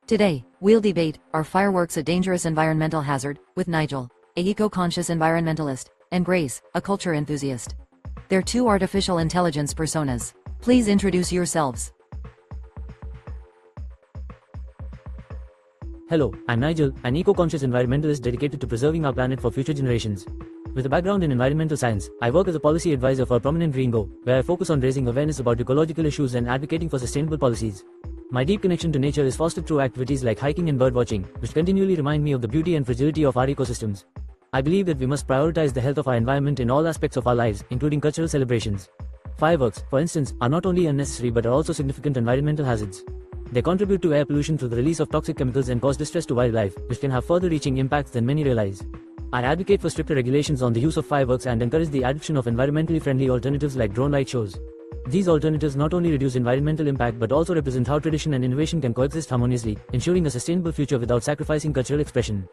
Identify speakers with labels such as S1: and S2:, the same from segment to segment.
S1: Today, we'll debate, are fireworks a dangerous environmental hazard, with Nigel, a eco-conscious environmentalist, and Grace, a culture enthusiast. They're two artificial intelligence personas. Please introduce yourselves.
S2: Hello, I'm Nigel, an eco-conscious environmentalist dedicated to preserving our planet for future generations. With a background in environmental science, I work as a policy advisor for a prominent green go, where I focus on raising awareness about ecological issues and advocating for sustainable policies. My deep connection to nature is fostered through activities like hiking and birdwatching, which continually remind me of the beauty and fragility of our ecosystems. I believe that we must prioritize the health of our environment in all aspects of our lives, including cultural celebrations. Fireworks, for instance, are not only unnecessary but are also significant environmental hazards. They contribute to air pollution through the release of toxic chemicals and cause distress to wildlife, which can have further-reaching impacts than many realize. I advocate for stricter regulations on the use of fireworks and encourage the adoption of environmentally friendly alternatives like drone light shows. These alternatives not only reduce environmental impact but also represent how tradition and innovation can coexist harmoniously, ensuring a sustainable future without sacrificing cultural expression.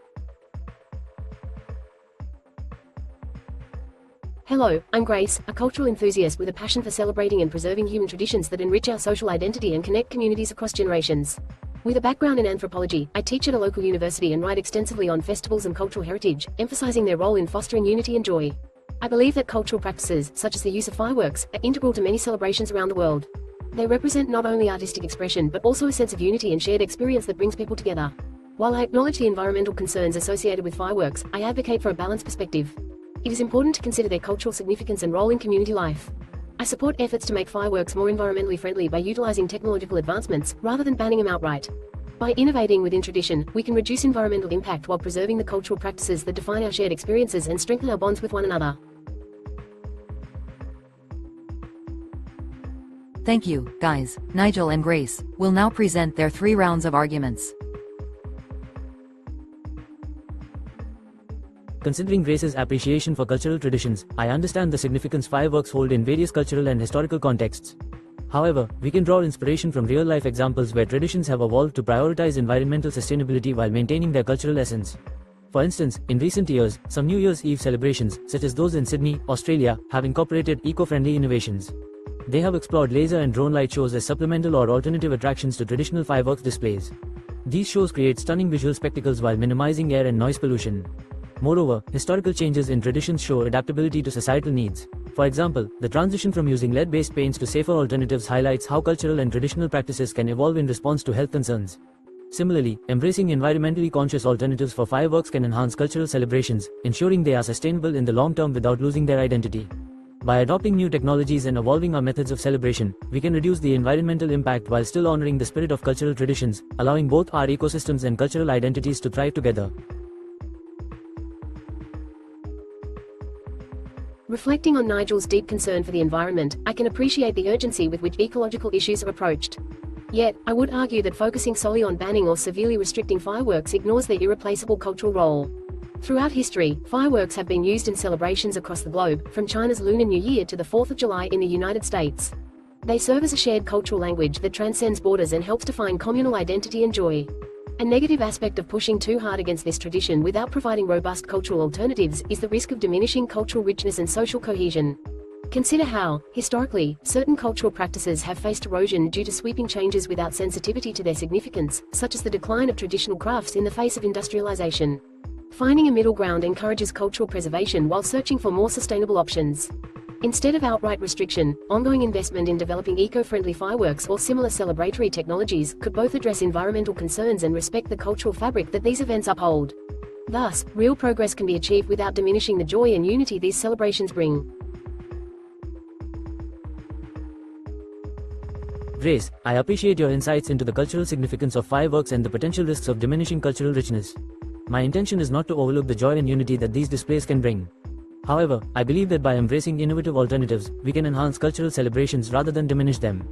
S3: Hello, I'm Grace, a cultural enthusiast with a passion for celebrating and preserving human traditions that enrich our social identity and connect communities across generations. With a background in anthropology, I teach at a local university and write extensively on festivals and cultural heritage, emphasizing their role in fostering unity and joy. I believe that cultural practices, such as the use of fireworks, are integral to many celebrations around the world. They represent not only artistic expression but also a sense of unity and shared experience that brings people together. While I acknowledge the environmental concerns associated with fireworks, I advocate for a balanced perspective. It is important to consider their cultural significance and role in community life. I support efforts to make fireworks more environmentally friendly by utilizing technological advancements, rather than banning them outright. By innovating within tradition, we can reduce environmental impact while preserving the cultural practices that define our shared experiences and strengthen our bonds with one another.
S1: Thank you, guys. Nigel and Grace will now present their 3 rounds of arguments.
S2: Considering Grace's appreciation for cultural traditions, I understand the significance fireworks hold in various cultural and historical contexts. However, we can draw inspiration from real-life examples where traditions have evolved to prioritize environmental sustainability while maintaining their cultural essence. For instance, in recent years, some New Year's Eve celebrations, such as those in Sydney, Australia, have incorporated eco-friendly innovations. They have explored laser and drone light shows as supplemental or alternative attractions to traditional fireworks displays. These shows create stunning visual spectacles while minimizing air and noise pollution. Moreover, historical changes in traditions show adaptability to societal needs. For example, the transition from using lead-based paints to safer alternatives highlights how cultural and traditional practices can evolve in response to health concerns. Similarly, embracing environmentally conscious alternatives for fireworks can enhance cultural celebrations, ensuring they are sustainable in the long term without losing their identity. By adopting new technologies and evolving our methods of celebration, we can reduce the environmental impact while still honoring the spirit of cultural traditions, allowing both our ecosystems and cultural identities to thrive together.
S3: Reflecting on Nigel's deep concern for the environment, I can appreciate the urgency with which ecological issues are approached. Yet, I would argue that focusing solely on banning or severely restricting fireworks ignores their irreplaceable cultural role. Throughout history, fireworks have been used in celebrations across the globe, from China's Lunar New Year to the 4th of July in the United States. They serve as a shared cultural language that transcends borders and helps define communal identity and joy. A negative aspect of pushing too hard against this tradition without providing robust cultural alternatives is the risk of diminishing cultural richness and social cohesion. Consider how, historically, certain cultural practices have faced erosion due to sweeping changes without sensitivity to their significance, such as the decline of traditional crafts in the face of industrialization. Finding a middle ground encourages cultural preservation while searching for more sustainable options. Instead of outright restriction, ongoing investment in developing eco-friendly fireworks or similar celebratory technologies could both address environmental concerns and respect the cultural fabric that these events uphold. Thus, real progress can be achieved without diminishing the joy and unity these celebrations bring.
S2: Grace, I appreciate your insights into the cultural significance of fireworks and the potential risks of diminishing cultural richness. My intention is not to overlook the joy and unity that these displays can bring. However, I believe that by embracing innovative alternatives, we can enhance cultural celebrations rather than diminish them.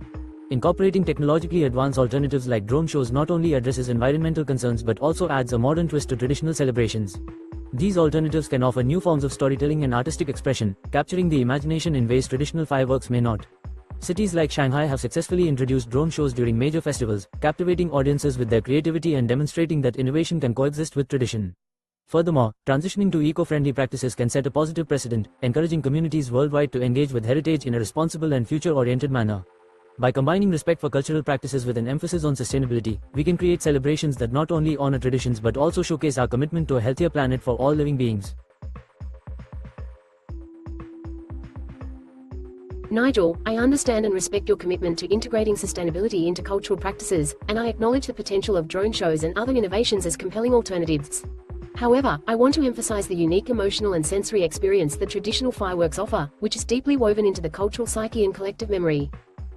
S2: Incorporating technologically advanced alternatives like drone shows not only addresses environmental concerns but also adds a modern twist to traditional celebrations. These alternatives can offer new forms of storytelling and artistic expression, capturing the imagination in ways traditional fireworks may not. Cities like Shanghai have successfully introduced drone shows during major festivals, captivating audiences with their creativity and demonstrating that innovation can coexist with tradition. Furthermore, transitioning to eco-friendly practices can set a positive precedent, encouraging communities worldwide to engage with heritage in a responsible and future-oriented manner. By combining respect for cultural practices with an emphasis on sustainability, we can create celebrations that not only honor traditions but also showcase our commitment to a healthier planet for all living beings.
S3: Nigel, I understand and respect your commitment to integrating sustainability into cultural practices, and I acknowledge the potential of drone shows and other innovations as compelling alternatives. However, I want to emphasize the unique emotional and sensory experience that traditional fireworks offer, which is deeply woven into the cultural psyche and collective memory.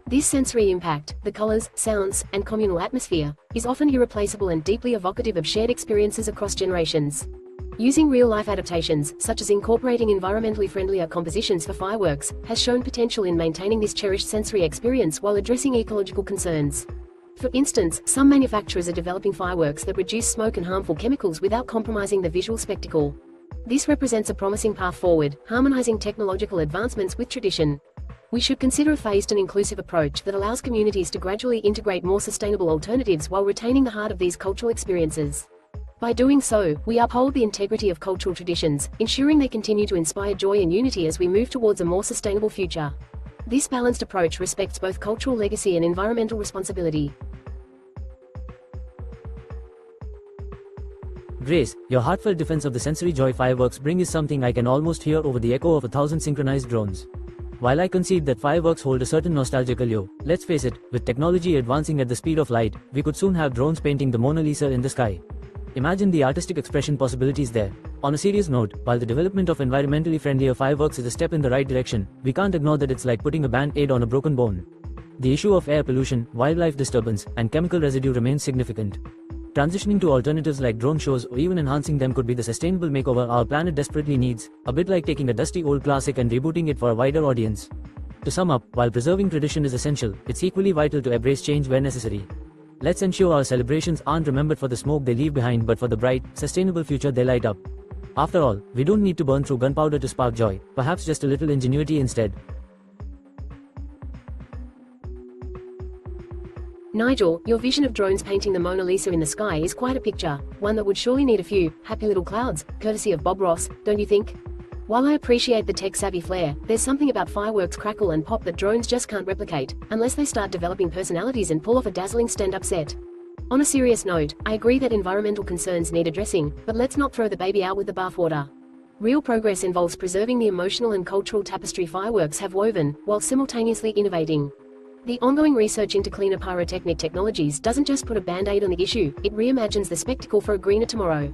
S3: This sensory impact, the colors, sounds, and communal atmosphere, is often irreplaceable and deeply evocative of shared experiences across generations. Using real-life adaptations, such as incorporating environmentally friendlier compositions for fireworks, has shown potential in maintaining this cherished sensory experience while addressing ecological concerns. For instance, some manufacturers are developing fireworks that reduce smoke and harmful chemicals without compromising the visual spectacle. This represents a promising path forward, harmonizing technological advancements with tradition. We should consider a phased and inclusive approach that allows communities to gradually integrate more sustainable alternatives while retaining the heart of these cultural experiences. By doing so, we uphold the integrity of cultural traditions, ensuring they continue to inspire joy and unity as we move towards a more sustainable future. This balanced approach respects both cultural legacy and environmental responsibility.
S2: Grace, your heartfelt defense of the sensory joy fireworks bring is something I can almost hear over the echo of 1,000 synchronized drones. While I concede that fireworks hold a certain nostalgic allure, let's face it, with technology advancing at the speed of light, we could soon have drones painting the Mona Lisa in the sky. Imagine the artistic expression possibilities there. On a serious note, while the development of environmentally friendlier fireworks is a step in the right direction, we can't ignore that it's like putting a band-aid on a broken bone. The issue of air pollution, wildlife disturbance, and chemical residue remains significant. Transitioning to alternatives like drone shows or even enhancing them could be the sustainable makeover our planet desperately needs, a bit like taking a dusty old classic and rebooting it for a wider audience. To sum up, while preserving tradition is essential, it's equally vital to embrace change where necessary. Let's ensure our celebrations aren't remembered for the smoke they leave behind but for the bright, sustainable future they light up. After all, we don't need to burn through gunpowder to spark joy, perhaps just a little ingenuity instead.
S3: Nigel, your vision of drones painting the Mona Lisa in the sky is quite a picture, one that would surely need a few happy little clouds, courtesy of Bob Ross, don't you think? While I appreciate the tech-savvy flair, there's something about fireworks crackle and pop that drones just can't replicate, unless they start developing personalities and pull off a dazzling stand-up set. On a serious note, I agree that environmental concerns need addressing, but let's not throw the baby out with the bathwater. Real progress involves preserving the emotional and cultural tapestry fireworks have woven, while simultaneously innovating. The ongoing research into cleaner pyrotechnic technologies doesn't just put a band-aid on the issue, it reimagines the spectacle for a greener tomorrow.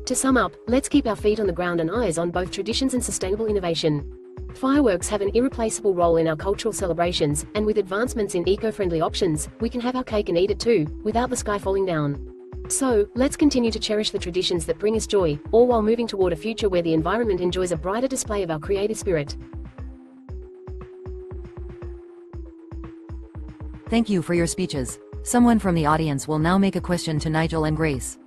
S3: To sum up, let's keep our feet on the ground and eyes on both traditions and sustainable innovation. Fireworks have an irreplaceable role in our cultural celebrations, and with advancements in eco-friendly options, we can have our cake and eat it too, without the sky falling down. So, let's continue to cherish the traditions that bring us joy, all while moving toward a future where the environment enjoys a brighter display of our creative spirit.
S1: Thank you for your speeches. Someone from the audience will now make a question to Nigel and Grace.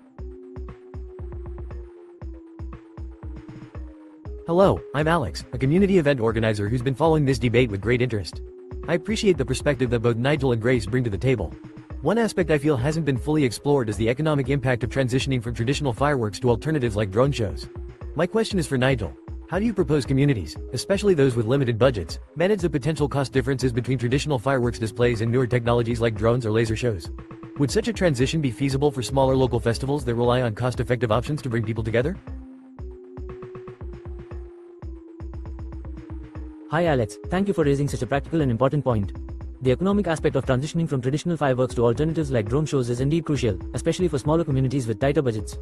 S4: Hello, I'm Alex, a community event organizer who's been following this debate with great interest. I appreciate the perspective that both Nigel and Grace bring to the table. One aspect I feel hasn't been fully explored is the economic impact of transitioning from traditional fireworks to alternatives like drone shows. My question is for Nigel. How do you propose communities, especially those with limited budgets, manage the potential cost differences between traditional fireworks displays and newer technologies like drones or laser shows? Would such a transition be feasible for smaller local festivals that rely on cost-effective options to bring people together?
S2: Hi Alex, thank you for raising such a practical and important point. The economic aspect of transitioning from traditional fireworks to alternatives like drone shows is indeed crucial, especially for smaller communities with tighter budgets.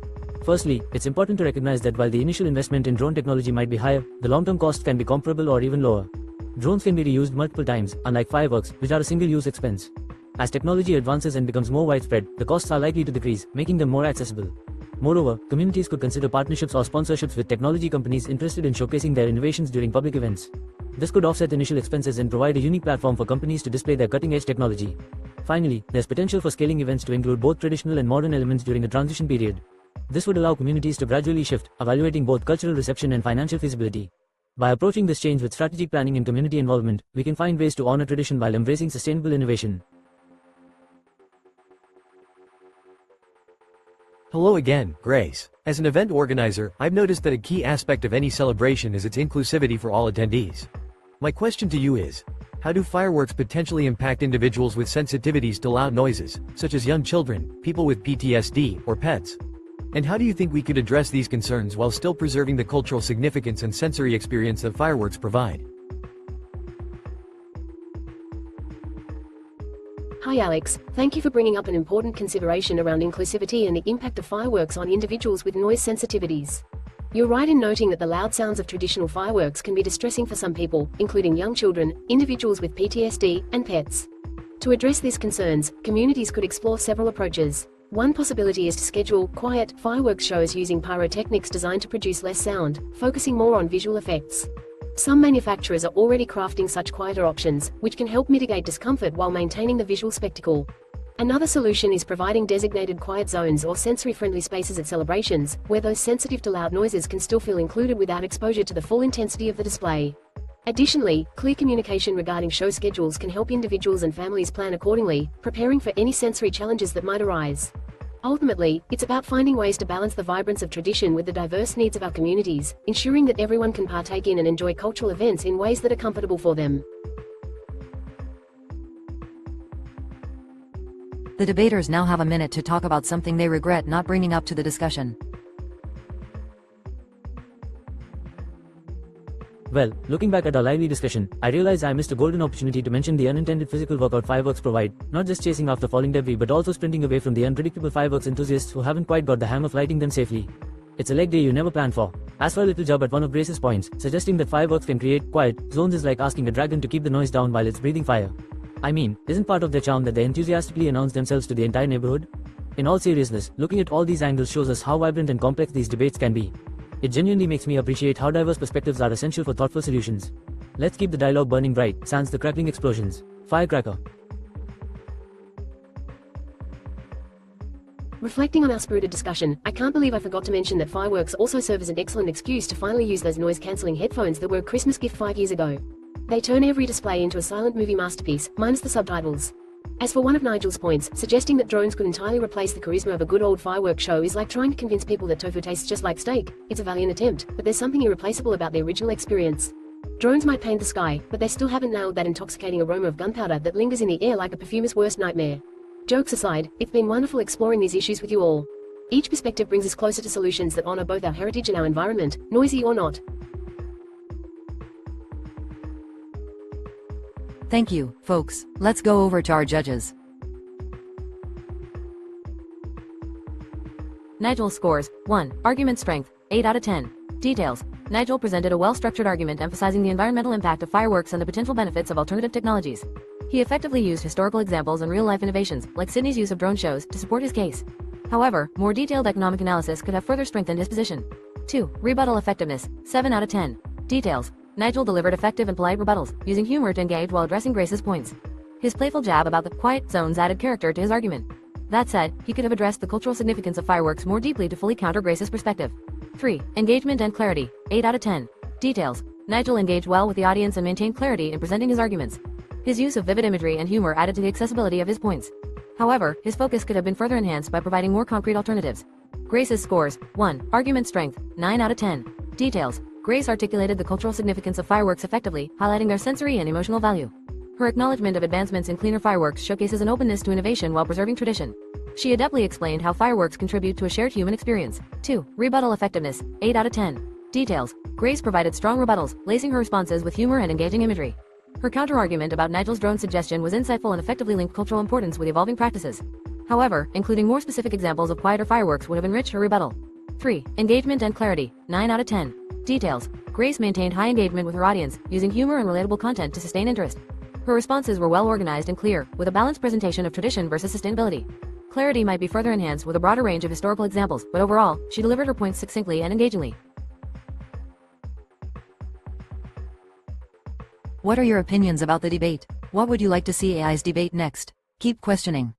S2: Firstly, it's important to recognize that while the initial investment in drone technology might be higher, the long-term cost can be comparable or even lower. Drones can be reused multiple times, unlike fireworks, which are a single-use expense. As technology advances and becomes more widespread, the costs are likely to decrease, making them more accessible. Moreover, communities could consider partnerships or sponsorships with technology companies interested in showcasing their innovations during public events. This could offset initial expenses and provide a unique platform for companies to display their cutting-edge technology. Finally, there's potential for scaling events to include both traditional and modern elements during the transition period. This would allow communities to gradually shift, evaluating both cultural reception and financial feasibility. By approaching this change with strategic planning and community involvement, we can find ways to honor tradition while embracing sustainable innovation.
S4: Hello again, Grace. As an event organizer, I've noticed that a key aspect of any celebration is its inclusivity for all attendees. My question to you is, How do fireworks potentially impact individuals with sensitivities to loud noises, such as young children, people with PTSD, or pets? And how do you think we could address these concerns while still preserving the cultural significance and sensory experience that fireworks provide?
S3: Hi Alex, thank you for bringing up an important consideration around inclusivity and the impact of fireworks on individuals with noise sensitivities. You're right in noting that the loud sounds of traditional fireworks can be distressing for some people, including young children, individuals with PTSD, and pets. To address these concerns, communities could explore several approaches. One possibility is to schedule quiet fireworks shows using pyrotechnics designed to produce less sound, focusing more on visual effects. Some manufacturers are already crafting such quieter options, which can help mitigate discomfort while maintaining the visual spectacle. Another solution is providing designated quiet zones or sensory-friendly spaces at celebrations, where those sensitive to loud noises can still feel included without exposure to the full intensity of the display. Additionally, clear communication regarding show schedules can help individuals and families plan accordingly, preparing for any sensory challenges that might arise. Ultimately, it's about finding ways to balance the vibrance of tradition with the diverse needs of our communities, ensuring that everyone can partake in and enjoy cultural events in ways that are comfortable for them.
S1: The debaters now have a minute to talk about something they regret not bringing up to the discussion.
S2: Well, looking back at our lively discussion, I realize I missed a golden opportunity to mention the unintended physical workout fireworks provide, not just chasing after falling debris but also sprinting away from the unpredictable fireworks enthusiasts who haven't quite got the hang of lighting them safely. It's a leg day you never planned for. As for a little jab at one of Grace's points, suggesting that fireworks can create quiet zones is like asking a dragon to keep the noise down while it's breathing fire. I mean, isn't part of their charm that they enthusiastically announce themselves to the entire neighborhood? In all seriousness, looking at all these angles shows us how vibrant and complex these debates can be. It genuinely makes me appreciate how diverse perspectives are essential for thoughtful solutions. Let's keep the dialogue burning bright, sans the crackling explosions. Firecracker.
S3: Reflecting on our spirited discussion, I can't believe I forgot to mention that fireworks also serve as an excellent excuse to finally use those noise-cancelling headphones that were a Christmas gift 5 years ago. They turn every display into a silent movie masterpiece, minus the subtitles. As for one of Nigel's points, suggesting that drones could entirely replace the charisma of a good old fireworks show is like trying to convince people that tofu tastes just like steak. It's a valiant attempt, but there's something irreplaceable about the original experience. Drones might paint the sky, but they still haven't nailed that intoxicating aroma of gunpowder that lingers in the air like a perfumer's worst nightmare. Jokes aside, it's been wonderful exploring these issues with you all. Each perspective brings us closer to solutions that honor both our heritage and our environment, noisy or not.
S1: Thank you, folks. Let's go over to our judges.
S5: Nigel scores 1. Argument strength, 8 out of 10. Details. Nigel presented a well-structured argument emphasizing the environmental impact of fireworks and the potential benefits of alternative technologies. He effectively used historical examples and real-life innovations, like Sydney's use of drone shows, to support his case. However, more detailed economic analysis could have further strengthened his position. 2. Rebuttal effectiveness, 7 out of 10. Details. Nigel delivered effective and polite rebuttals, using humor to engage while addressing Grace's points. His playful jab about the quiet zones added character to his argument. That said, he could have addressed the cultural significance of fireworks more deeply to fully counter Grace's perspective. 3. Engagement and clarity, 8 out of 10. Details. Nigel engaged well with the audience and maintained clarity in presenting his arguments. His use of vivid imagery and humor added to the accessibility of his points. However, his focus could have been further enhanced by providing more concrete alternatives. Grace's scores, 1. Argument strength, 9 out of 10. Details. Grace articulated the cultural significance of fireworks effectively, highlighting their sensory and emotional value. Her acknowledgement of advancements in cleaner fireworks showcases an openness to innovation while preserving tradition. She adeptly explained how fireworks contribute to a shared human experience. 2. Rebuttal effectiveness, 8 out of 10. Details. Grace provided strong rebuttals, lacing her responses with humor and engaging imagery. Her counter-argument about Nigel's drone suggestion was insightful and effectively linked cultural importance with evolving practices. However, including more specific examples of quieter fireworks would have enriched her rebuttal. 3. Engagement and clarity, 9 out of 10. Details. Grace maintained high engagement with her audience, using humor and relatable content to sustain interest. Her responses were well organized and clear, with a balanced presentation of tradition versus sustainability. Clarity might be further enhanced with a broader range of historical examples, but overall, she delivered her points succinctly and engagingly.
S1: What are your opinions about the debate? What would you like to see AI's debate next? Keep questioning.